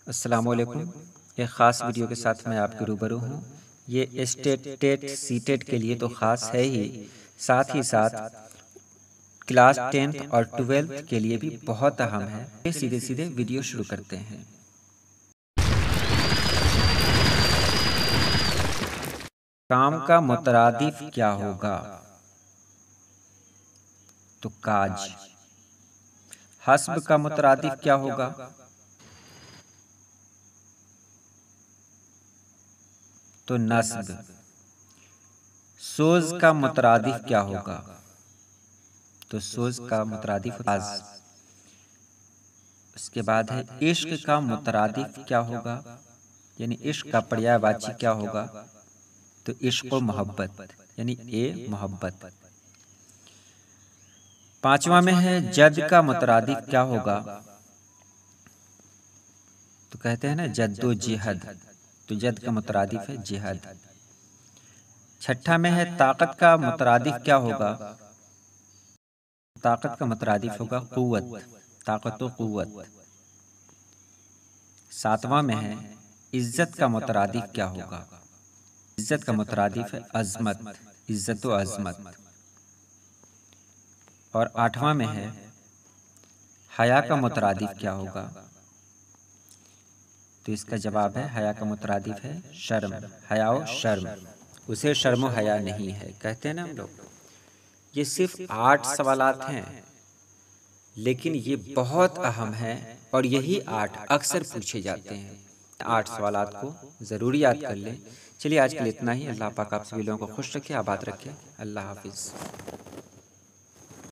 अस्सलाम वालेकुम। एक ख़ास वीडियो के साथ मैं आपके रूबरू हूँ। ये स्टेट टेट सीटेट के लिए तो ख़ास है ही, साथ ही साथ क्लास 10th और 12th के लिए भी बहुत अहम है। सीधे सीधे वीडियो शुरू करते हैं। काम का मुतरादिफ क्या होगा? तो काज। हस्ब का मुतरादिफ क्या होगा? तो नस्ब। सोज का मुतरादिफ क्या होगा? तो सोज का मुतरादिफ राज। उसके बाद है इश्क का मुतरादिफ क्या होगा, यानी इश्क का पर्यायवाची क्या होगा? तो इश्क व मोहब्बत, यानी ए मोहब्बत। पांचवा में है जद का मुतरादिफ क्या होगा? तो कहते हैं ना जद्दोजिहद, तो जद का मुतरादिफ है जिहद। छठा में है ताकत का मुतरादिफ क्या होगा? ताकत का मुतरादिफ होगा कुव्वत, ताकत व कुव्वत। सातवां में है इज्जत का मुतरादिफ क्या होगा? इज्जत का मुतरादिफ है अजमत, इज्जत व अजमत। और आठवां में है हया का मुतरादिफ क्या होगा? तो इसका जवाब है हया का मुतरादिफ है शर्म, हया व शर्म। उसे शर्म व हया नहीं है, कहते हैं ना हम लोग। ये सिर्फ 8 सवालात हैं, लेकिन ये बहुत अहम है और यही 8 अक्सर पूछे जाते हैं। 8 सवालात को ज़रूर याद कर लें। चलिए आज के लिए इतना ही। अल्लाह पाक आप सभी लोगों को खुश रखे, आबाद रखे। अल्लाह हाफिज़।